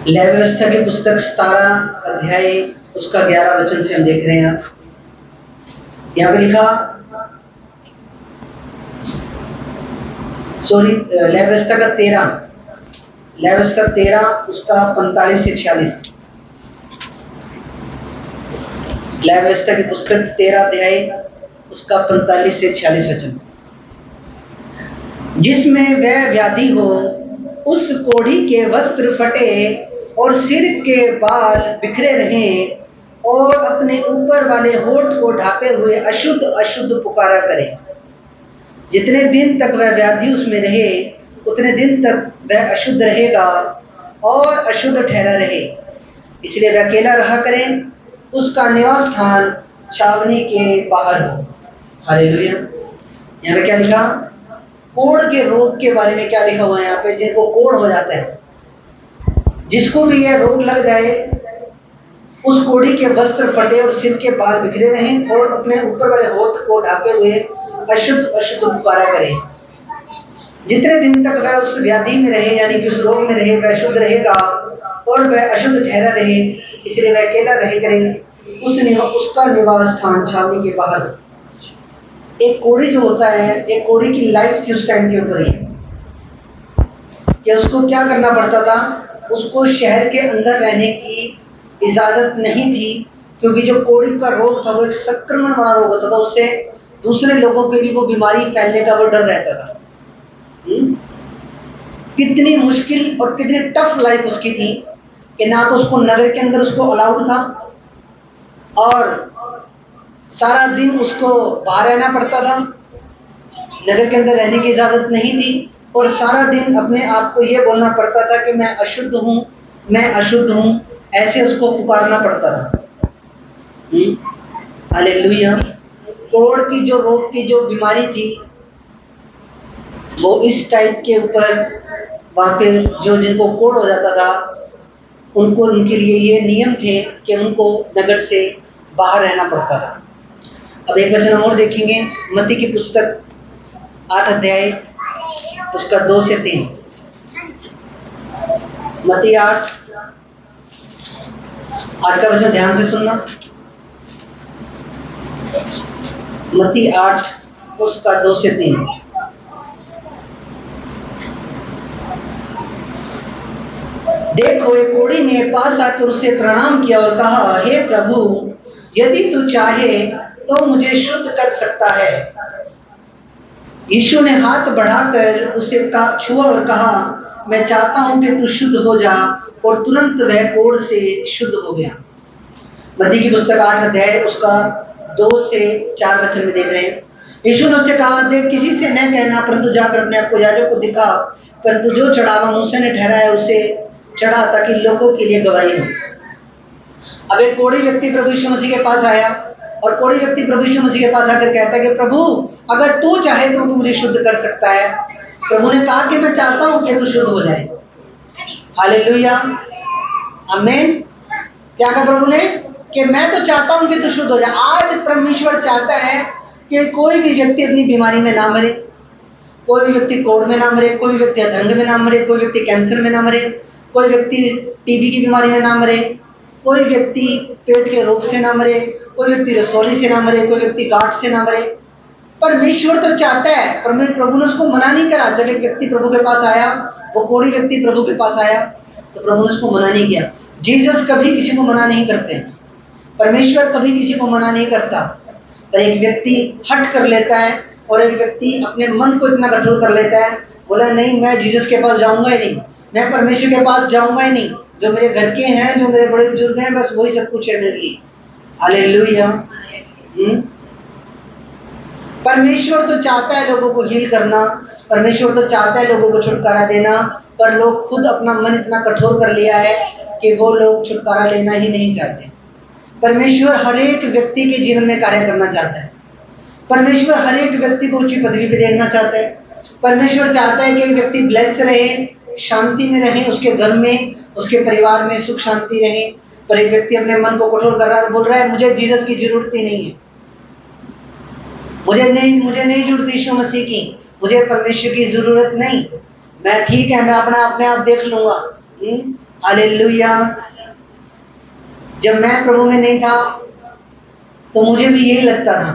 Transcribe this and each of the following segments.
लय व्यवस्था की पुस्तक 17 अध्याय उसका 11 वचन से हम देख रहे हैं। आज यहाँ पे लिखा, लय व्यवस्था का 13 उसका 45 से 46। लय व्यवस्था की पुस्तक 13 अध्याय उसका 45 से 46 वचन। जिसमें वह व्याधि हो, उस कोढ़ी के वस्त्र फटे और सिर के बाल बिखरे रहें और अपने ऊपर वाले होठ को ढांपे हुए अशुद्ध अशुद्ध पुकारा करे। जितने दिन तक वह व्याधि उसमें रहे, उतने दिन तक वह अशुद्ध रहेगा और अशुद्ध ठहरा रहे। इसलिए वह अकेला रहा करे, उसका निवास स्थान छावनी के बाहर हो। हालेलुया। यहाँ पे क्या लिखा? कोढ़ के रोग के बारे में क्या लिखा हुआ है यहाँ पे? जिनको कोढ़ हो जाता है, जिसको भी यह रोग लग जाए, उस कोढ़ी के वस्त्र फटे और सिर के बाल बिखरे रहें और अपने ऊपर वाले होठ को ढांपे हुए अशुद्ध अशुद्ध पुकारा करे। जितने दिन तक वह उस व्याधि में रहे, यानी कि उस रोग में रहे, वह शुद्ध रहेगा और वह अशुद्ध ठहरा रहे। इसलिए वह अकेला रहे करे, उसका निवास स्थान छावनी के बाहर हो। एक कोढ़ी जो होता है, एक कोढ़ी की लाइफ थी उस टाइम के ऊपर ही कि उसको क्या करना पड़ता था, उसको शहर के अंदर रहने की इजाजत नहीं थी, क्योंकि जो कोढ़ी का रोग था वो एक संक्रमण वाला रोग होता था। उससे दूसरे लोगों के भी वो बीमारी फैलने का वो डर रहता था। कितनी मुश्किल और कितनी टफ लाइफ उसकी थी कि ना तो उसको नगर के अंदर उसको अलाउड था और सारा दिन उसको बाहर रहना पड़ता था, नगर के अंदर रहने की इजाजत नहीं थी, और सारा दिन अपने आप को ये बोलना पड़ता था कि मैं अशुद्ध हूँ, मैं अशुद्ध हूँ, ऐसे उसको पुकारना पड़ता था। हालेलुया। कोढ़ की जो रोग की जो बीमारी थी वो इस टाइप के ऊपर वहाँ पे जो जिनको कोढ़ हो जाता था उनको, उनके लिए ये नियम थे कि उनको नगर से बाहर रहना पड़ता था। अब एक वचन हम और देखेंगे, मत्ती की पुस्तक 8 अध्याय उसका 2 से 3। मत्ती 8 का वचन ध्यान से सुनना। मत्ती 8 उसका 2 से 3। देखो, एक कोढ़ी ने पास आकर उसे प्रणाम किया और कहा, हे प्रभु, यदि तू चाहे तो मुझे शुद्ध कर सकता है। यीशु ने हाथ बढ़ाकर उसे छुआ और कहा, मैं चाहता हूं कि तू शुद्ध हो जा, और तुरंत वह कोढ़ से शुद्ध हो गया। मत्ती की पुस्तक 8 अध्याय उसका 2 से 4 वचन में देख रहे हैं। यीशु ने उससे कहा, देख, किसी से न कहना, परंतु जाकर अपने आप को याजक को दिखा, परंतु जो चढ़ावा मूसा ने ठहराया उसे चढ़ा, ताकि लोगों के लिए गवाही हो। अब एक कोढ़ी व्यक्ति प्रभु यीशु मसीह के पास आया, और कोढ़ी व्यक्ति प्रभु यीशु मसीह के पास आकर कहता है कि प्रभु, अगर तू चाहे तो तू मुझे शुद्ध कर सकता है। प्रभु ने कहा कि मैं चाहता हूं कि तू शुद्ध हो जाए। हालेलुया, आमीन। क्या कहा प्रभु ने? कि मैं तो चाहता हूं कि तू शुद्ध हो जाए। आज परमेश्वर चाहता है कि कोई भी व्यक्ति अपनी बीमारी में ना मरे, कोई भी व्यक्ति कोढ़ में ना मरे, कोई भी व्यक्ति अधरंग में ना मरे, कोई व्यक्ति कैंसर में ना मरे, कोई व्यक्ति टीबी की बीमारी में ना मरे, कोई व्यक्ति पेट के रोग से ना मरे, कोई व्यक्ति रसौली से ना मरे, कोई व्यक्ति गांठ से ना मरे। परमेश्वर तो चाहता है, प्रभु ने उसको मना नहीं करा। जब एक व्यक्ति प्रभु के पास आया, वो कोढ़ी व्यक्ति प्रभु के पास आया, तो प्रभु ने उसको मना नहीं किया। जीसस कभी किसी को मना नहीं करते, परमेश्वर कभी किसी को मना नहीं करता। पर एक व्यक्ति हट कर लेता है और एक व्यक्ति अपने मन को इतना कठोर कर लेता है, बोला नहीं, मैं जीसस के पास जाऊंगा ही नहीं, मैं परमेश्वर के पास जाऊंगा ही नहीं। जो मेरे घर के हैं, जो मेरे बड़े बुजुर्ग हैं, बस वही सब कुछ है मेरे लिए। हालेलुया। परमेश्वर तो चाहता है लोगों को हील करना, परमेश्वर तो चाहता है लोगों को छुटकारा देना, पर लोग खुद अपना मन इतना कठोर कर लिया है कि वो लोग छुटकारा लेना ही नहीं चाहते। परमेश्वर हर एक व्यक्ति के जीवन में कार्य करना चाहता है। परमेश्वर हर एक व्यक्ति को ऊंची पदवी पे देखना चाहता है। परमेश्वर चाहता है कि एक व्यक्ति ब्लेस्ड रहे, शांति में रहे, उसके घर में, उसके परिवार में सुख शांति रहे। पर एक व्यक्ति अपने मन को कठोर कर रहा है और बोल रहा है, मुझे जीसस की जरूरत ही नहीं है, मुझे नहीं जरूरत यीशु मसीह की, मुझे परमेश्वर की जरूरत नहीं, मैं ठीक है, मैं अपने आप देख लूंगा। हालेलुया। जब मैं प्रभु में नहीं था तो मुझे भी यही लगता था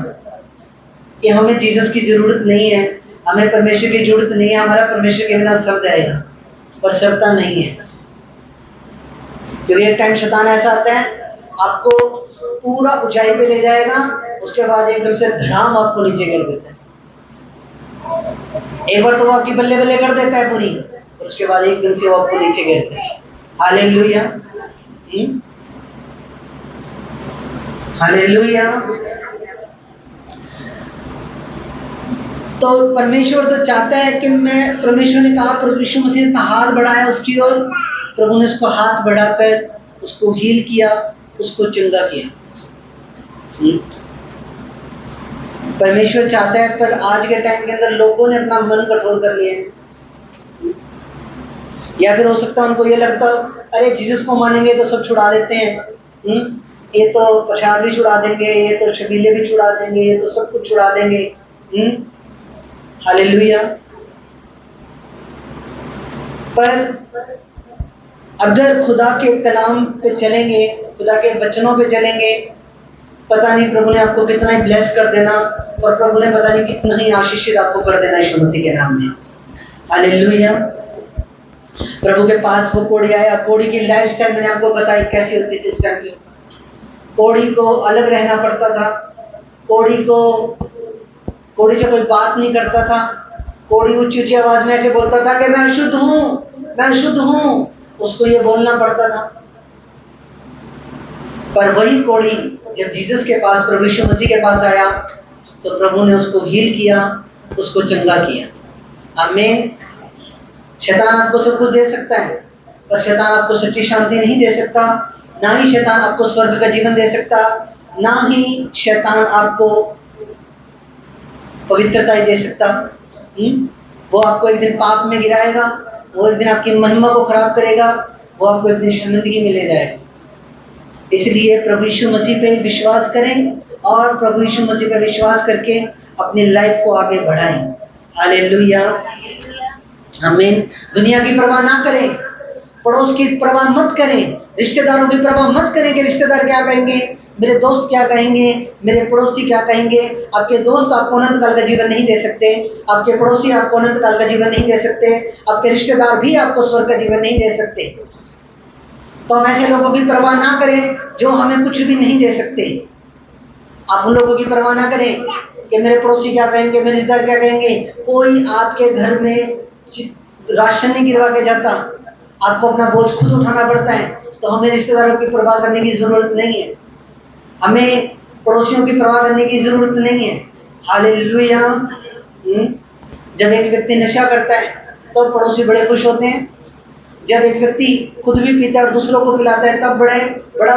कि हमें जीसस की जरूरत नहीं है, हमें परमेश्वर की जरूरत नहीं है, हमारा परमेश्वर के बिना सर जाएगा, पर सरता नहीं है। क्योंकि एक टाइम शैतान ऐसा आता है, आपको पूरा ऊंचाई पे ले जाएगा, उसके बाद एकदम से धड़ाम आपको नीचे कर देता है। एक बार तो वो आपकी बल्ले बल्ले कर देता है पूरी, और उसके बाद एकदम से वो आपको नीचे गिरता है। Hallelujah, hallelujah. तो परमेश्वर तो चाहता है कि मैं, परमेश्वर ने कहा, प्रभु यीशु मसीह ने हाथ बढ़ाया उसकी ओर, प्रभु ने उसको हाथ बढ़ाकर उसको हील किया, उसको चंगा किया। परमेश्वर चाहता है, पर आज के टाइम के अंदर लोगों ने अपना मन कठोर कर लिया है। या फिर हो सकता है उनको ये लगता हो, अरे जीसस को मानेंगे तो सब छुड़ा देते हैं, ये तो प्रसाद भी छुड़ा देंगे, ये तो शबीले भी छुड़ा देंगे, ये तो सब कुछ छुड़ा देंगे। हालेलुया। पर अगर खुदा के कलाम पे चलेंगे, खुदा के वचनों पे चलेंगे, पता नहीं प्रभु ने आपको कितना ही ब्लेस कर देना, और प्रभु ने पता नहीं कितना ही आशीषित आपको कर देना यीशु मसीह के नाम में। हालेलुया। प्रभु के पास वो कोढ़ी आया, कोढ़ी की लाइफस्टाइल मैंने आपको बताई कैसी होती थी उस टाइम के ऊपर। कोढ़ी को अलग रहना पड़ता था, कोढ़ी से कोई बात नहीं करता था, कोढ़ी ऊंची ऊंची आवाज में ऐसे बोलता था कि मैं अशुद्ध हूँ, मैं अशुद्ध हूँ, उसको ये बोलना पड़ता था। पर वही कोढ़ी जब जीसस के पास, प्रभु यीशु मसीह के पास आया, तो प्रभु ने उसको हील किया, उसको चंगा किया। आमीन। शैतान आपको सब कुछ दे सकता है, पर शैतान आपको सच्ची शांति नहीं दे सकता, ना ही शैतान आपको स्वर्ग का जीवन दे सकता, ना ही शैतान आपको पवित्रता ही दे सकता। वो आपको एक दिन पाप में गिराएगा, वो एक दिन आपकी महिमा को खराब करेगा, वो आपको अपनी शर्मिंदगी में ले जाएगा। इसलिए प्रभु यीशु मसीह पे विश्वास करें, और प्रभु यीशु मसीह पे विश्वास करके अपनी लाइफ को आगे बढ़ाएं। हालेलुया, आमीन। दुनिया की परवाह ना करें, पड़ोस की परवाह मत करें, रिश्तेदारों की परवाह मत करें कि रिश्तेदार क्या कहेंगे, मेरे दोस्त क्या कहेंगे, मेरे पड़ोसी क्या कहेंगे। आपके दोस्त आपको अनंत काल का जीवन नहीं दे सकते, आपके पड़ोसी आपको अनंत काल का जीवन नहीं दे सकते, आपके रिश्तेदार भी आपको स्वर्ग का जीवन नहीं दे सकते। तो हम ऐसे लोगों की परवाह ना करें जो हमें कुछ भी नहीं दे सकते। आप उन लोगों की परवाह ना करें कि मेरे पड़ोसी क्या कहेंगे, मेरे रिश्तेदार क्या कहेंगे। कोई आपके घर में राशन नहीं गिरवा के जाता, आपको अपना बोझ खुद उठाना पड़ता है। तो हमें रिश्तेदारों की परवाह करने की जरूरत नहीं है, हमें पड़ोसियों की परवाह करने की जरूरत नहीं है। हालेलुया। जब एक व्यक्ति नशा करता है तो पड़ोसी बड़े खुश होते हैं, जब एक व्यक्ति खुद भी पीता है और दूसरों को पिलाता है तब बड़ा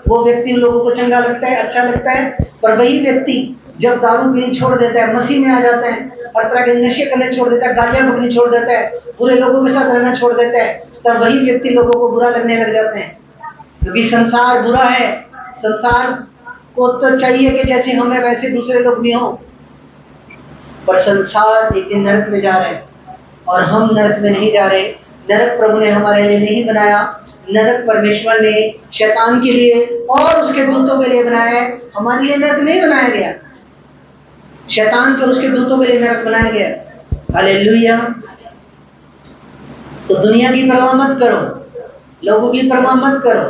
वो व्यक्ति उन लोगों को चंगा लगता है, अच्छा लगता है। पर वही व्यक्ति जब दारू पीनी छोड़ देता है, मसीह में आ जाता है, हर तरह के नशे करने छोड़ देता है, गालियां बकनी छोड़ देता है, बुरे लोगों के साथ रहना छोड़ देता है, तब वही व्यक्ति लोगों को बुरा लगने लग जाते हैं। क्योंकि संसार बुरा है, संसार को तो चाहिए कि जैसे हमें वैसे दूसरे लोग भी हों, पर संसार एक दिन नरक में जा रहा है और हम नरक में नहीं जा रहे। नरक प्रभु ने हमारे लिए नहीं बनाया, नरक परमेश्वर ने शैतान के लिए और उसके दूतों के लिए बनाया है, हमारे लिए नरक नहीं बनाया गया। शैतान के और उसके दूतों के लिए नरक बनाया गया। हालेलुया। तो दुनिया की परवाह मत करो, लोगों की परवाह मत करो।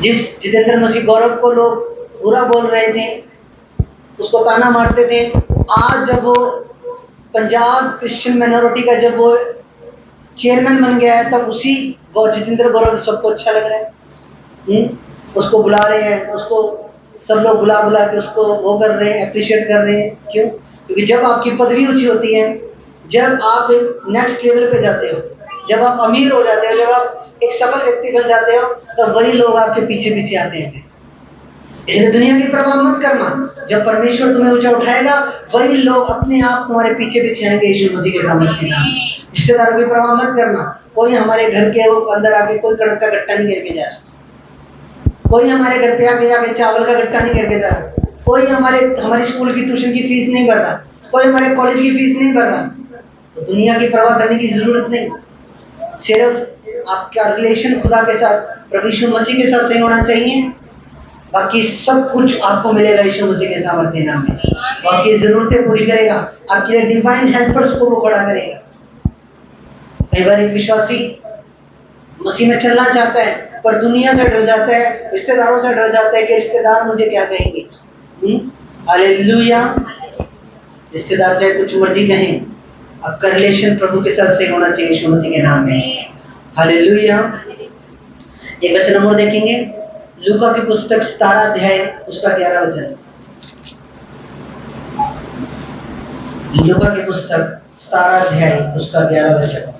जिस जितेंद्र मसीह गौरव को लोग बुरा बोल रहे थे, उसको ताना मारते थे, आज जब वो पंजाब क्रिश्चियन माइनॉरिटी का जब वो चेयरमैन बन गया है, तब उसी जितेंद्र गौरव सबको अच्छा लग रहा है। उसको बुला रहे हैं, उसको सब लोग बुला के उसको वो कर रहे हैं, अप्रिशिएट कर रहे हैं। क्यों? क्योंकि जब आपकी पदवी ऊंची होती है, जब आप एक नेक्स्ट लेवल पे जाते हो, जब आप अमीर हो जाते हो, जब आप एक सफल व्यक्ति बन जाते हो, तब वही लोग आपके पीछे पीछे आते हैं। इसलिए दुनिया की परवाह मत करना, जब परमेश्वर तुम्हें ऊंचा उठाएगा वही लोग अपने आप तुम्हारे पीछे पीछे आएंगे यीशु मसीह के सामर्थ्य के नाम। रिश्तेदारों की परवाह मत करना, कोई हमारे घर के अंदर आके कोई कड़क का गट्टा नहीं गिर के जा रहा, कोई हमारे घर पे आके चावल का गट्टा नहीं गिर के जा रहा, कोई हमारी स्कूल की ट्यूशन की फीस नहीं भर रहा, कोई हमारे कॉलेज की फीस नहीं भर रहा। तो दुनिया की परवाह करने की जरूरत नहीं। सिर्फ आपका रिलेशन खुदा के साथ, प्रभु यीशु मसीह के साथ सही होना चाहिए। बाकी सब कुछ आपको मिलेगा यीशु मसीह के सामर्थ्य नाम में। वो आपकी जरूरतें पूरी करेगा, आपके लिए डिवाइन हेल्पर्स को वो खड़ा करेगा। कई बार एक विश्वासी मसीह में चलना चाहता है पर दुनिया से डर जाता है, रिश्तेदारों से डर जाता है कि रिश्तेदार मुझे क्या कहेंगे। हालेलुया। रिश्तेदार चाहे कुछ मर्जी कहें, आपका रिलेशन प्रभु के साथ सही होना चाहिए यीशु मसीह के नाम में। हालेलुया। एक वचन और देखेंगे, लूका की पुस्तक 17 अध्याय उसका 11 वचन। लूका की पुस्तक 17 अध्याय उसका 11 वचन।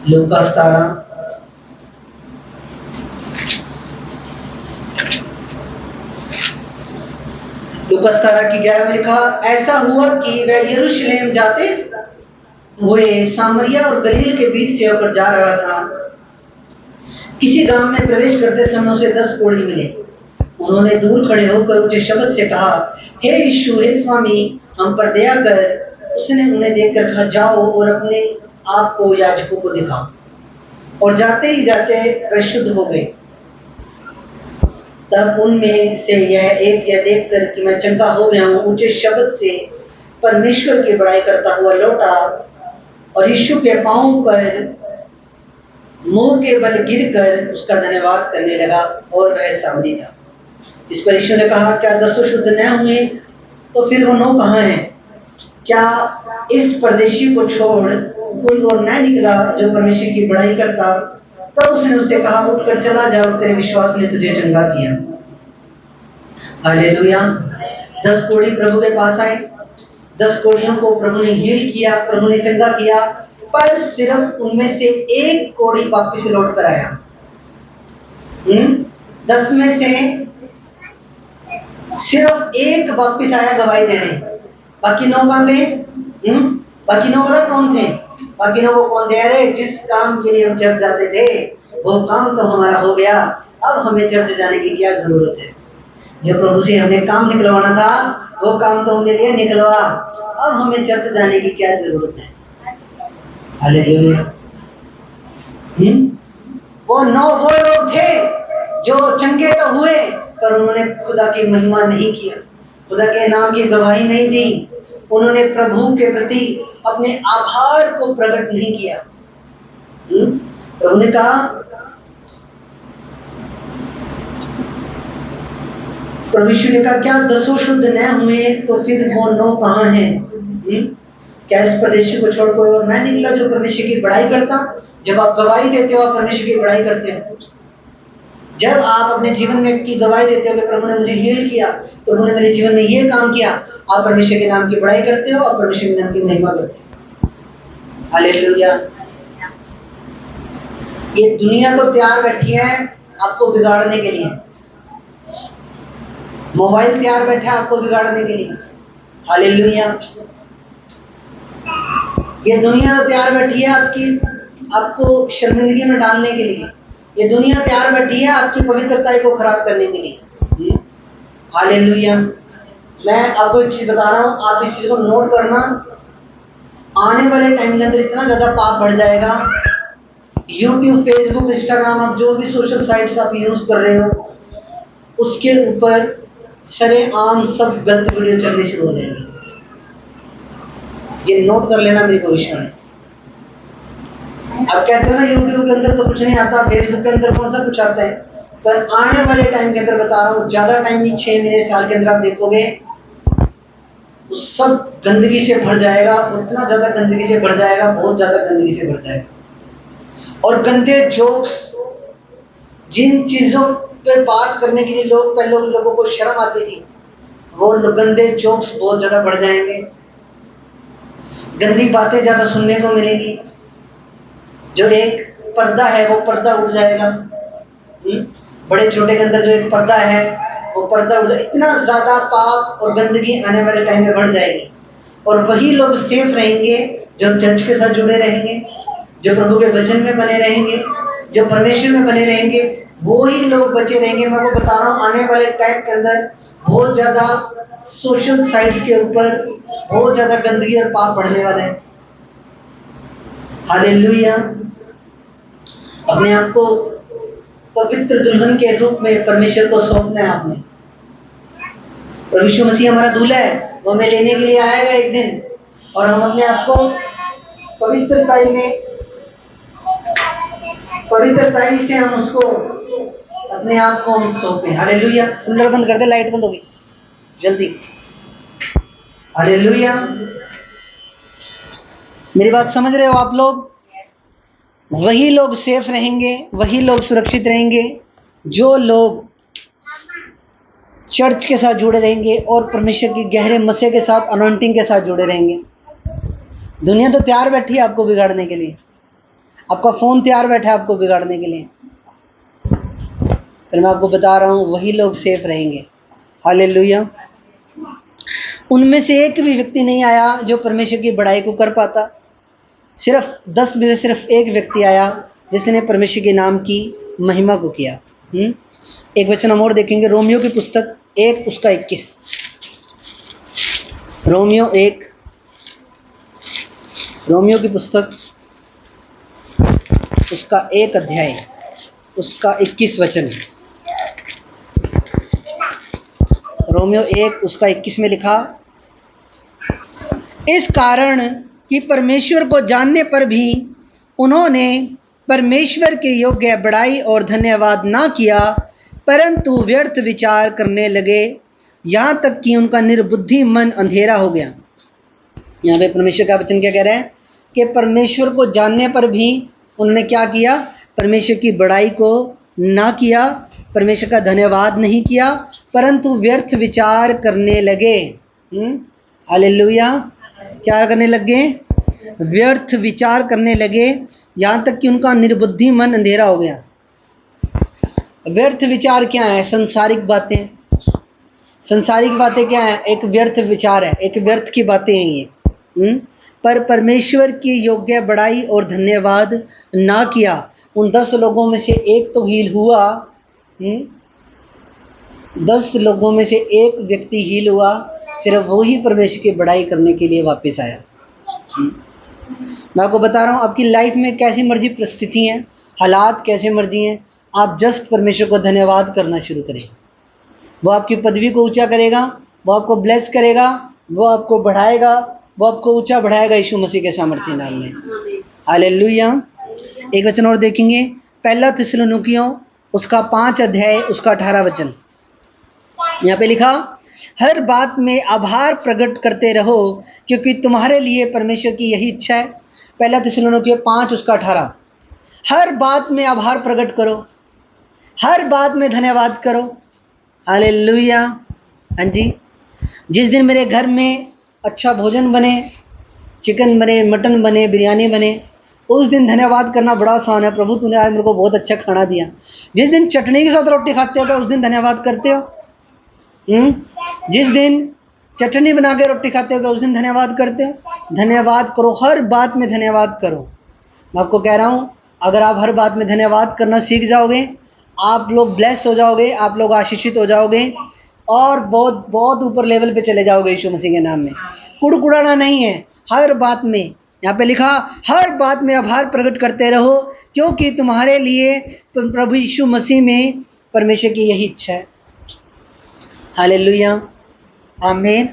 लूका 17 की 11 में लिखा, ऐसा हुआ कि वह यरूशलेम जाते हुए सामरिया और गलील के बीच से होकर जा रहा था। किसी गांव में प्रवेश करते समय उसे 10 कोढ़ी मिले। उन्होंने दूर खड़े होकर ऊंचे शब्द से कहा, हे यीशु, हे स्वामी, हम पर दया कर। उसने उन्हें देखकर कहा, जाओ और अपने आप को याजकों को दिखाओ। और जाते ही जाते वह शुद्ध हो गए। तब उनमें से यह देखकर कि मैं चंगा हो गया हूँ, ऊंचे शब्द से परमेश्वर की बड़ाई करता हुआ लौटा और यीशु के पांव पर मुंह के बल गिरकर उसका धन्यवाद करने लगा और वह सामने था। इस पर यीशु ने कहा, क्या 10 शुद्ध न हुए तो फिर वो 9 कहाँ हैं? क्या इस परदेशी को छोड़ कोई और न निकला जो परमेश्वर की बड़ाई करता? तब उसने उससे कहा, उठकर चला जा और तेरे विश्वास ने तुझे चंगा किया। हालेलुया। 10 कोढ़ी प्रभु के पास आए, 10 कोढ़ियों को प्रभु ने हील किया, प्रभु ने चंगा किया, पर सिर्फ उनमें से एक कोढ़ी वापस लौट कर आया। 10 में से सिर्फ एक वापस आया गवाही देने, बाकी 9 कहाँ गए? बाकी 9 पता कौन थे? बाकी 9 वो कौन थे? अरे जिस काम के लिए हम चर्च जाते थे वो काम तो हमारा हो गया, अब हमें चर्च जाने की क्या जरूरत है? जो प्रभु से हमने काम निकलवाना था वो काम तो हमने लिया निकलवा, अब हमें चर्च जाने की क्या जरूरत है? हालेलुया। वो 9 वो लोग थे जो चंगे तो हुए पर उन्होंने खुदा की महिमा नहीं किया, खुदा के नाम की गवाही नहीं दी, उन्होंने प्रभु के प्रति अपने आभार को प्रकट नहीं किया। प्रभु ने कहा, प्रभु यीशु ने कहा, क्या 10 शुद्ध न हुए तो फिर वो 9 कहाँ हैं? क्या इस परदेशी को छोड़ कोई और न निकला जो परमेश्वर की बड़ाई करता? जब आप गवाही देते हो आप परमेश्वर की बड़ाई करते हो। जब आप अपने जीवन में की गवाही देते हो कि प्रभु ने मुझे हील किया, प्रभु ने मेरे जीवन में ये काम किया, आप परमेश्वर के नाम की बड़ाई करते हो, आप परमेश्वर के नाम की महिमा करते हो। हालेलुया। ये दुनिया तो तैयार बैठी है आपको बिगाड़ने के लिए, मोबाइल तैयार बैठा है आपको बिगाड़ने के लिए। हालेलुया। ये दुनिया तो तैयार बैठी है आपको शर्मिंदगी में डालने के लिए। ये दुनिया तैयार बैठी है आपकी पवित्रता को खराब करने के लिए। हालेलुया। मैं आपको एक चीज बता रहा हूँ, आप इस चीज को नोट करना, आने वाले टाइम के अंदर इतना ज्यादा पाप बढ़ जाएगा। यूट्यूब, फेसबुक, इंस्टाग्राम, आप जो भी सोशल साइट्स आप यूज कर रहे हो उसके ऊपर सरेआम सब गलत वीडियो चलने शुरू हो जाएंगे। ये नोट कर लेना मेरी भविष्यवाणी। आप कहते हो ना यूट्यूब के अंदर तो कुछ नहीं आता, फेसबुक के अंदर कौन सा कुछ आता है, पर आने वाले टाइम के अंदर बता रहा हूँ, ज्यादा टाइम नहीं, 6 महीने साल के अंदर आप देखोगे वो सब गंदगी से भर जाएगा, उतना ज्यादा गंदगी से भर जाएगा, बहुत ज्यादा गंदगी से भर जाएगा। और गंदे जोक्स, जिन चीजों पे बात करने के लिए पहले लोगों को शर्म आती थी, वो गंदे जोक्स बहुत ज्यादा बढ़ जाएंगे, गंदी बातें ज्यादा सुनने को मिलेगी। जो एक पर्दा है वो पर्दा उठ जाएगा। बड़े छोटे के अंदर जो एक पर्दा है वो पर्दा उठ जाएगा। इतना ज्यादा पाप और गंदगी आने वाले टाइम में बढ़ जाएगी। और वही लोग सेफ रहेंगे जो चर्च के साथ जुड़े रहेंगे, जो प्रभु के वचन में बने रहेंगे, जो परमेश्वर में बने रहेंगे, वो ही लोग बचे रहेंगे। मैं आपको बता रहा हूँ, आने वाले टाइम के अंदर बहुत ज्यादा सोशल साइट्स के ऊपर बहुत ज़्यादा गंदगी और पाप बढ़ने वाला है। हालेलुया। अपने आप को पवित्र दुल्हन के रूप में परमेश्वर को सौंपना है आपने। और यीशु मसीह हमारा दूल्हा है, वो हमें लेने के लिए आएगा एक दिन, और हम अपने आप को पवित्रताई से हम उसको अपने आप को हम सौंपे। हालेलुया। कूलर बंद कर दे, लाइट बंद होगी जल्दी। हालेलुया। मेरी बात समझ रहे हो आप लोग? वही लोग सेफ रहेंगे, वही लोग सुरक्षित रहेंगे जो लोग चर्च के साथ जुड़े रहेंगे और परमेश्वर की गहरे मसीह के साथ, अनॉइंटिंग के साथ जुड़े रहेंगे। दुनिया तो तैयार बैठी है आपको बिगाड़ने के लिए, आपका फ़ोन तैयार बैठा है आपको बिगाड़ने के लिए, पर मैं आपको बता रहा हूँ वही लोग सेफ रहेंगे। हालेलुया। उनमें से एक भी व्यक्ति नहीं आया जो परमेश्वर की बड़ाई को कर पाता। सिर्फ 10 में से सिर्फ एक व्यक्ति आया जिसने परमेश्वर के नाम की महिमा को किया। एक वचन हम और देखेंगे, रोमियो की पुस्तक 1 उसका 21। रोमियो की पुस्तक उसका 1 अध्याय उसका 21 वचन। रोमियो 1 उसका 21 में लिखा, इस कारण कि परमेश्वर को जानने पर भी उन्होंने परमेश्वर के योग्य बड़ाई और धन्यवाद ना किया, परंतु व्यर्थ विचार करने लगे, यहाँ तक कि उनका निर्बुद्धि मन अंधेरा हो गया। यहाँ पे परमेश्वर का वचन क्या कह रहा है कि परमेश्वर को जानने पर भी उन्होंने क्या किया? परमेश्वर की बड़ाई को ना किया, परमेश्वर का धन्यवाद नहीं किया, परंतु व्यर्थ विचार करने लगे। हालेलुया। क्या करने लगे? व्यर्थ विचार करने लगे, यहाँ तक कि उनका निर्बुद्धि मन अंधेरा हो गया। व्यर्थ विचार क्या है? संसारिक बातें। संसारिक बातें क्या है? एक व्यर्थ विचार है, एक व्यर्थ की बातें हैं ये। पर परमेश्वर की योग्य बड़ाई और धन्यवाद ना किया। उन 10 लोगों में से एक तो हील हुआ। 10 लोगों में से एक व्यक्ति हील हुआ, सिर्फ वो ही परमेश्वर की बड़ाई करने के लिए वापस आया। मैं आपको बता रहा हूँ, आपकी लाइफ में कैसी मर्जी परिस्थिति हैं, हालात कैसे मर्जी हैं, आप जस्ट परमेश्वर को धन्यवाद करना शुरू करें। वो आपकी पदवी को ऊंचा करेगा, वो आपको ब्लेस करेगा, वो आपको बढ़ाएगा, वो आपको ऊंचा बढ़ाएगा यीशु मसीह के सामर्थ्य नाम में। हालेलुया। एक वचन और देखेंगे, पहला थिस्सलुनीकियों उसका 5 अध्याय उसका 18 वचन। यहाँ पे लिखा, हर बात में आभार प्रकट करते रहो, क्योंकि तुम्हारे लिए परमेश्वर की यही इच्छा है। पहला थिस्सलुनीकियों 5 उसका 18। हर बात में आभार प्रकट करो, हर बात में धन्यवाद करो। हालेलुया। हाँ जी। जिस दिन मेरे घर में अच्छा भोजन बने, चिकन बने, मटन बने, बिरयानी बने, उस दिन धन्यवाद करना बड़ा आसान है। प्रभु तूने आज मेरे को बहुत अच्छा खाना दिया। जिस दिन चटनी के साथ रोटी खाते हो, उस दिन धन्यवाद करते हो? जिस दिन चटनी बना के रोटी खाते हो, उस दिन धन्यवाद करते हो? धन्यवाद करो, हर बात में धन्यवाद करो। मैं आपको कह रहा हूँ, अगर आप हर बात में धन्यवाद करना सीख जाओगे, आप लोग ब्लेस हो जाओगे, आप लोग आशीषित हो जाओगे और बहुत बहुत ऊपर लेवल पे चले जाओगे यीशु मसीह के नाम में। कुड़कुड़ाना नहीं है, हर बात में। यहाँ पे लिखा, हर बात में आभार प्रकट करते रहो, क्योंकि तुम्हारे लिए प्रभु यीशु मसीह में परमेश्वर की यही इच्छा है। हालेलुया। आमीन।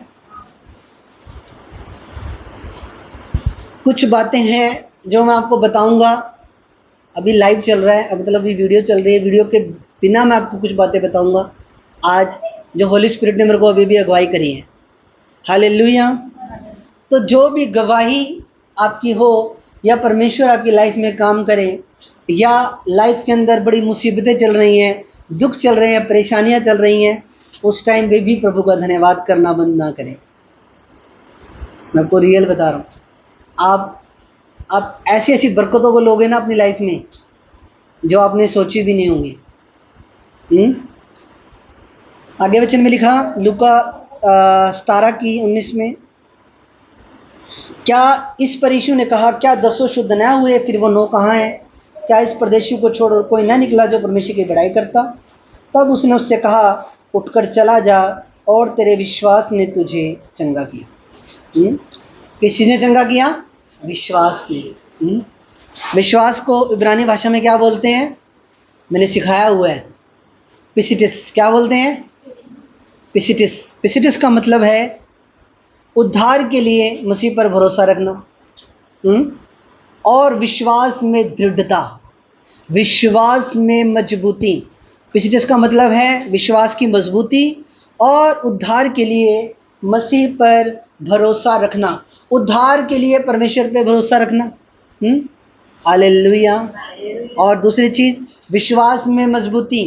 कुछ बातें हैं जो मैं आपको बताऊंगा। अभी लाइव चल रहा है, मतलब अभी वीडियो चल रही है, वीडियो के बिना मैं आपको कुछ बातें बताऊंगा आज, जो होली स्पिरिट ने मेरे को अभी भी अगुवाई करी है। हालेलुया। तो जो भी गवाही आपकी हो, या परमेश्वर आपकी लाइफ में काम करे, या लाइफ के अंदर बड़ी मुसीबतें चल रही हैं, दुख चल रहे हैं, परेशानियां चल रही हैं, उस टाइम पे भी प्रभु का धन्यवाद करना बंद ना करें। मैं आपको रियल बता रहा हूँ, आप ऐसी ऐसी बरकतों को लोगे ना अपनी लाइफ में जो आपने सोची भी नहीं होंगी। आगे वचन में लिखा, लूका 17:19 में, क्या इस पर यीशु ने कहा, क्या 10 शुद्ध न हुए, फिर वो 9 कहाँ है? क्या इस परदेशी को छोड़ कोई न निकला जो परमेश्वर की बड़ाई करता? तब उसने उससे कहा, उठकर चला जा और तेरे विश्वास ने तुझे चंगा किया। किस चीज़ ने चंगा किया? विश्वास ने। विश्वास को इब्रानी भाषा में क्या बोलते हैं? मैंने सिखाया हुआ है, पिसिटिस। क्या बोलते हैं? पिसिटिस। पिसिटिस का मतलब है उद्धार के लिए मसीह पर भरोसा रखना और विश्वास में दृढ़ता, विश्वास में मजबूती। पिसिटिस का मतलब है विश्वास की मजबूती और उद्धार के लिए मसीह पर भरोसा रखना, उद्धार के लिए परमेश्वर पे भरोसा रखना। हालेलुया। और दूसरी चीज़ विश्वास में मजबूती।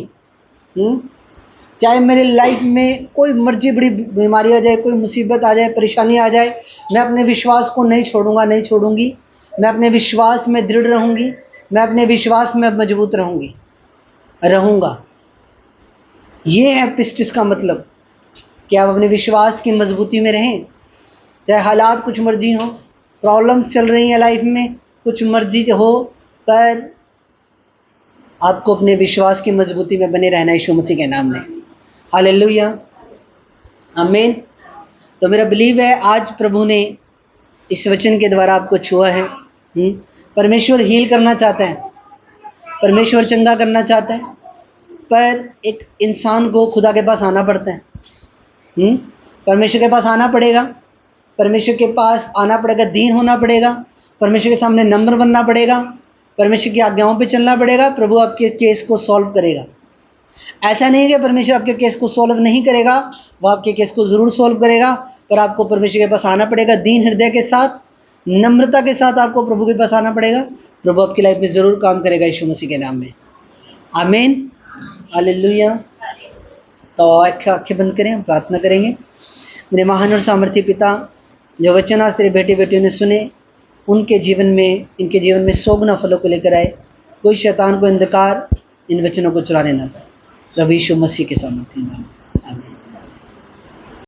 चाहे मेरे लाइफ में कोई मर्जी बड़ी बीमारी आ जाए, कोई मुसीबत आ जाए, परेशानी आ जाए, मैं अपने विश्वास को नहीं छोड़ूंगा, नहीं छोड़ूंगी। मैं अपने विश्वास में दृढ़ रहूंगी, मैं अपने विश्वास में मजबूत रहूंगा। ये है पिस्टिस का मतलब कि आप अपने विश्वास की मजबूती में रहें। चाहे हालात कुछ मर्जी हो, प्रॉब्लम्स चल रही हैं लाइफ में, कुछ मर्जी हो, पर आपको अपने विश्वास की मजबूती में बने रहना है यीशु मसीह के नाम में। हालेलुया, आमीन। तो मेरा बिलीव है आज प्रभु ने इस वचन के द्वारा आपको छुआ है। परमेश्वर हील करना चाहता है, परमेश्वर चंगा करना चाहता है, पर एक इंसान को खुदा के पास आना पड़ता है। परमेश्वर के पास आना पड़ेगा, परमेश्वर के पास आना पड़ेगा, दीन होना पड़ेगा, परमेश्वर के सामने नम्र बनना पड़ेगा, परमेश्वर की आज्ञाओं पे चलना पड़ेगा। प्रभु आपके केस को सॉल्व करेगा। ऐसा नहीं कि परमेश्वर आपके केस को सॉल्व नहीं करेगा, वो आपके केस को ज़रूर सॉल्व करेगा, पर आपको परमेश्वर के पास आना पड़ेगा दीन हृदय के साथ, नम्रता के साथ आपको प्रभु के पास आना पड़ेगा। प्रभु आपकी लाइफ में ज़रूर काम करेगा यीशु मसीह के नाम में। आमीन, हालेलुया। तो आँखें बंद करें, हम प्रार्थना करेंगे। मेरे महान और सामर्थ्य पिता, जो वचन आज तेरे बेटे बेटियों ने सुने, उनके जीवन में, इनके जीवन में 100 गुना फलों को लेकर आए। कोई शैतान को अंधकार इन वचनों को चुराने ना पाए। प्रभु यीशु मसीह के सामर्थ्य नाम, आमीन।